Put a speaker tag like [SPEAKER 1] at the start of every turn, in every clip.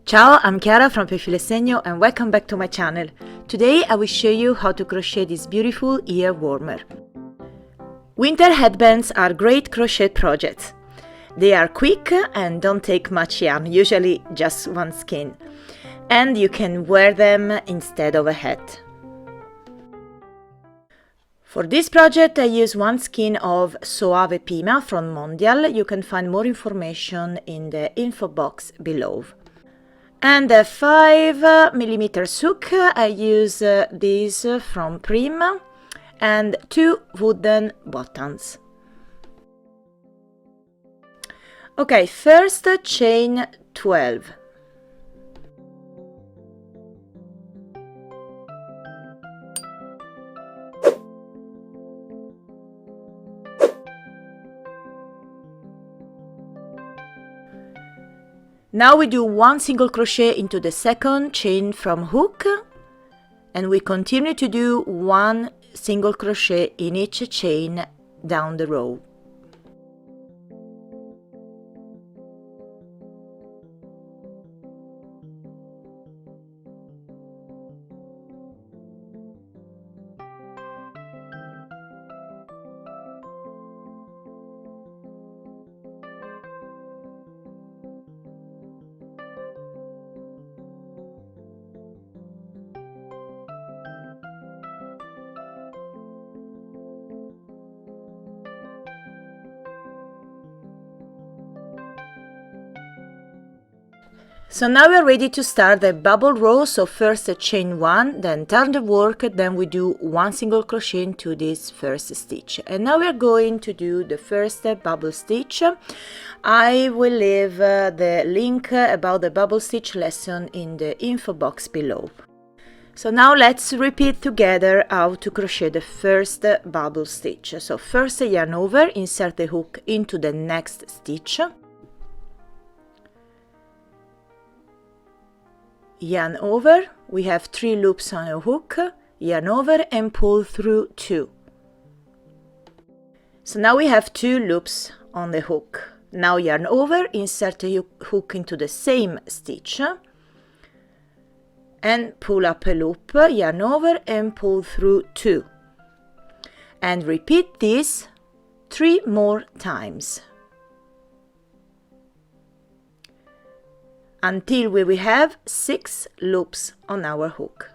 [SPEAKER 1] Ciao, I'm Chiara from Prym segno and welcome back to my channel. Today I will show you how to crochet this beautiful ear warmer. Winter headbands are great crochet projects. They are quick and don't take much yarn, usually just one skein. And you can wear them instead of a hat. For this project I use one skein of Soave Pima from Mondial. You can find more information in the info box below. And a 5mm hook, I use this from Prym, and 2 wooden buttons. Okay, first chain 12. Now we do one single crochet into the second chain from hook, and we continue to do one single crochet in each chain down the row. So now we're ready to start the bubble row. So first chain 1, then turn the work, then we do one single crochet into this first stitch. And now we're going to do the first bubble stitch. I will leave the link about the bubble stitch lesson in the info box below. So now let's repeat together how to crochet the first bubble stitch. So first yarn over, insert the hook into the next stitch. Yarn over, we have 3 loops on a hook, yarn over and pull through 2. So now we have 2 loops on the hook. Now yarn over, insert the hook into the same stitch and pull up a loop, yarn over and pull through 2. And repeat this 3 more times, until we will have 6 loops on our hook.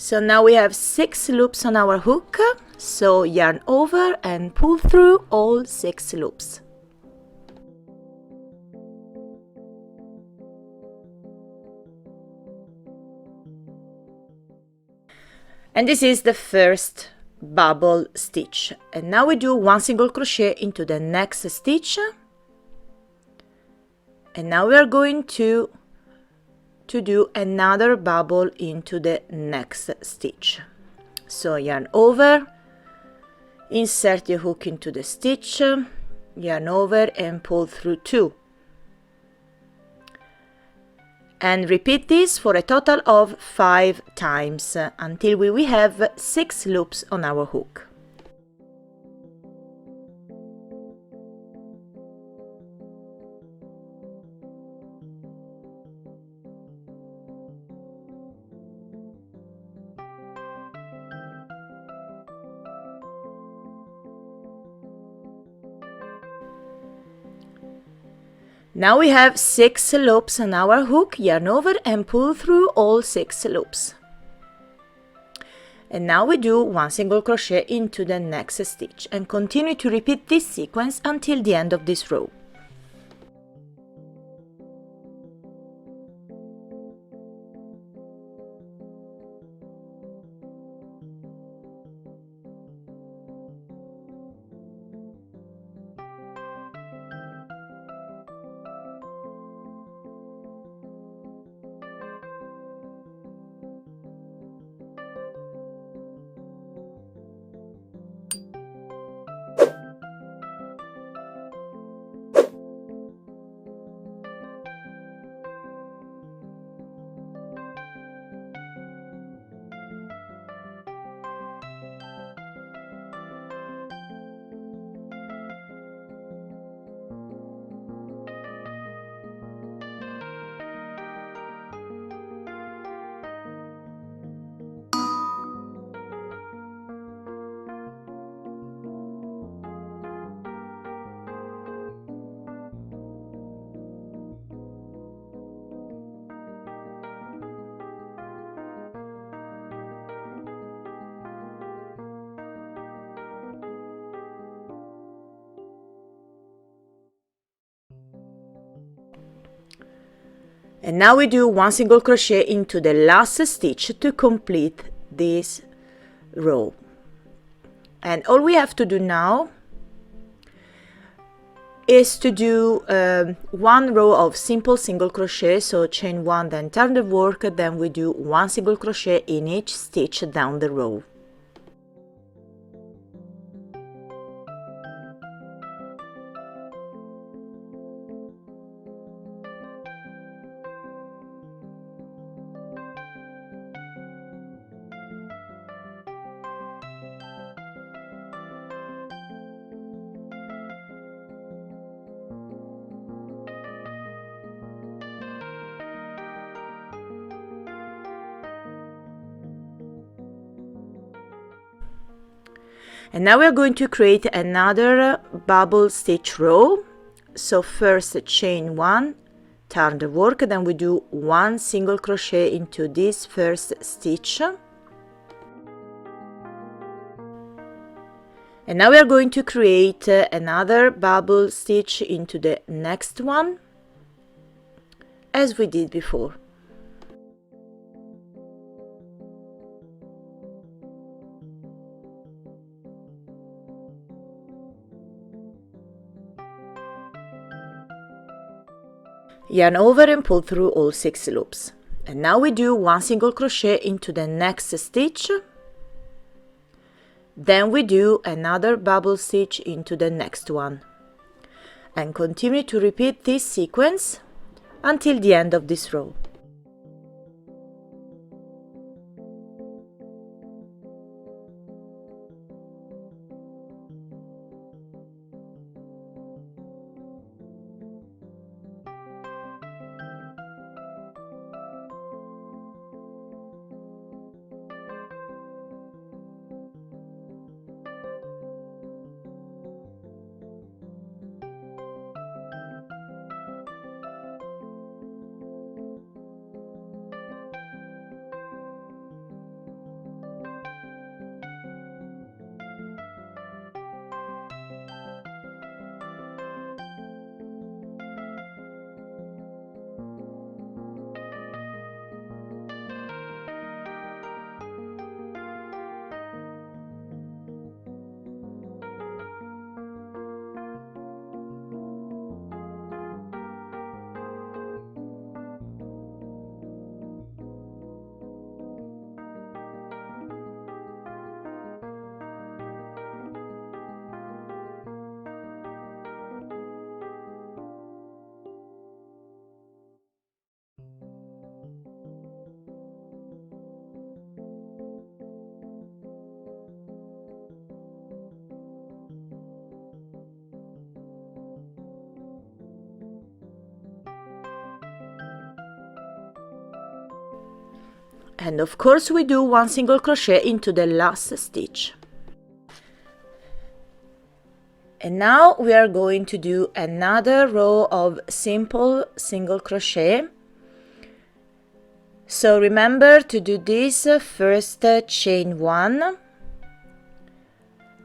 [SPEAKER 1] So now we have 6 loops on our hook, so yarn over and pull through all 6 loops. And this is the first bubble stitch. And now we do one single crochet into the next stitch. And now we are going to do another bubble into the next stitch. So yarn over, insert the hook into the stitch, yarn over and pull through 2. And repeat this for a total of 5 times until we will have 6 loops on our hook. Now we have 6 loops on our hook, yarn over and pull through all 6 loops. And now we do one single crochet into the next stitch and continue to repeat this sequence until the end of this row. And now we do one single crochet into the last stitch to complete this row. And all we have to do now is to do one row of simple single crochet, so chain one, then turn the work, then we do one single crochet in each stitch down the row. And now we are going to create another bubble stitch row. So first chain one, turn the work, then we do one single crochet into this first stitch. And now we are going to create another bubble stitch into the next one, as we did before. Yarn over and pull through all 6 loops. And now we do one single crochet into the next stitch. Then we do another bubble stitch into the next one. And continue to repeat this sequence until the end of this row. And of course we do one single crochet into the last stitch. And now we are going to do another row of simple single crochet. So remember to do this first chain one,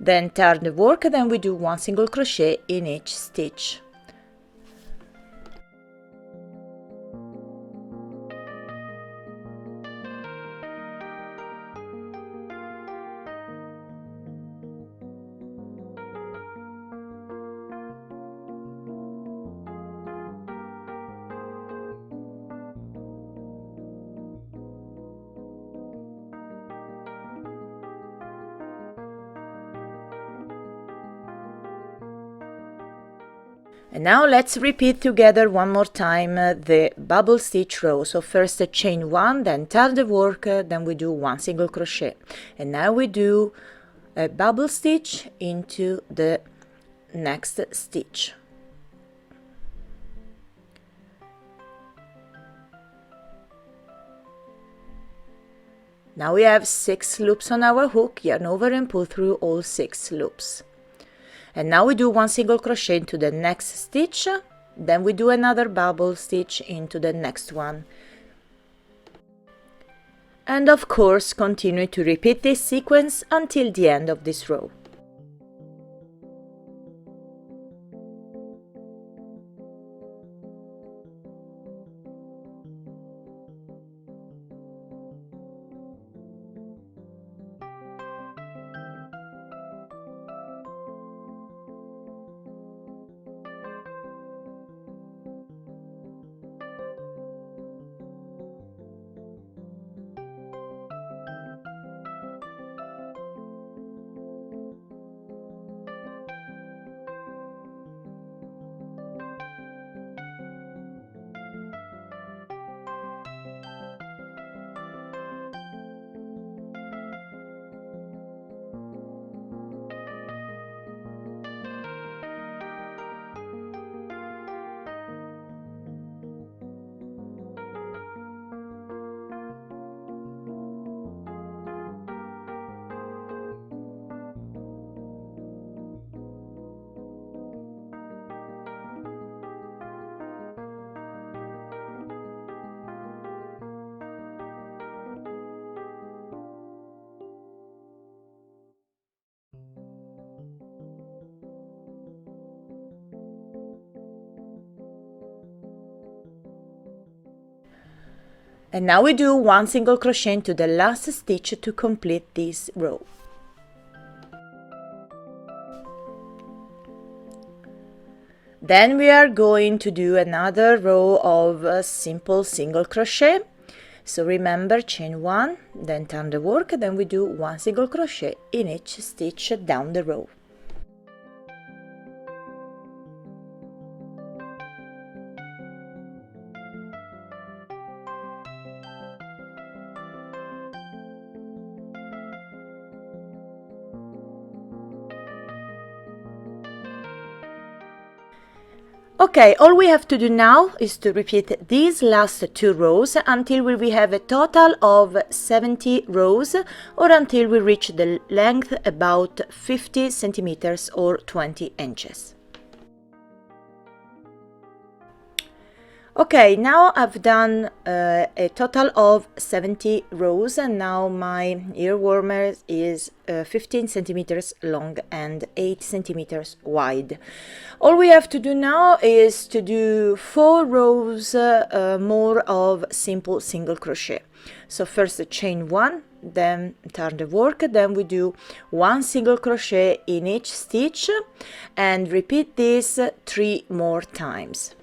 [SPEAKER 1] then turn the work, then we do one single crochet in each stitch. And now let's repeat together one more time the bubble stitch row. So first chain one, then turn the work, then we do one single crochet. And now we do a bubble stitch into the next stitch. Now we have 6 loops on our hook, yarn over and pull through all 6 loops. And now we do one single crochet into the next stitch, then we do another bubble stitch into the next one. And of course continue to repeat this sequence until the end of this row. And now we do one single crochet into the last stitch to complete this row. Then we are going to do another row of simple single crochet. So remember, chain 1, then turn the work, then we do one single crochet in each stitch down the row. Okay, all we have to do now is to repeat these last 2 rows until we have a total of 70 rows, or until we reach the length about 50 centimeters or 20 inches. Okay, now I've done a total of 70 rows, and now my ear warmer is 15 centimeters long and 8 centimeters wide. All we have to do now is to do 4 rows more of simple single crochet. So first chain 1, then turn the work, then we do one single crochet in each stitch and repeat this 3 more times.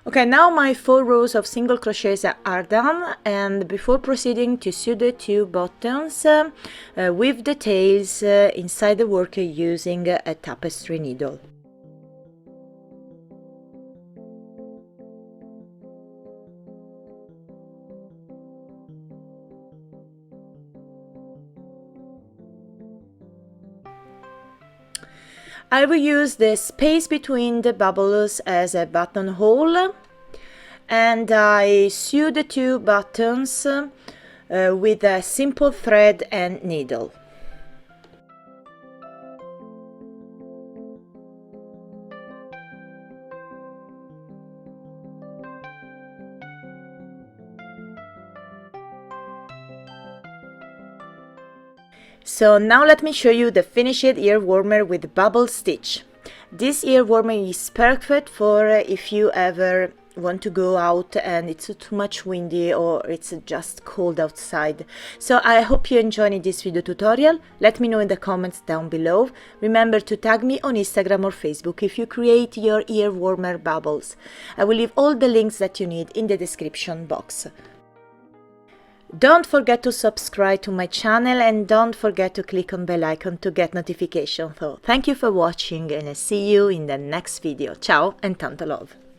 [SPEAKER 1] Okay, now my 4 rows of single crochets are done, and before proceeding to sew the 2 buttons, weave the tails inside the work using a tapestry needle. I will use the space between the bubbles as a buttonhole, and I sew the 2 buttons with a simple thread and needle. So now let me show you the finished ear warmer with bubble stitch. This ear warmer is perfect for if you ever want to go out and it's too much windy or it's just cold outside. So I hope you enjoyed this video tutorial. Let me know in the comments down below. Remember to tag me on Instagram or Facebook if you create your ear warmer bubbles. I will leave all the links that you need in the description box. Don't forget to subscribe to my channel, and don't forget to click on bell icon to get notifications. So thank you for watching, and I see you in the next video. Ciao and tanto love!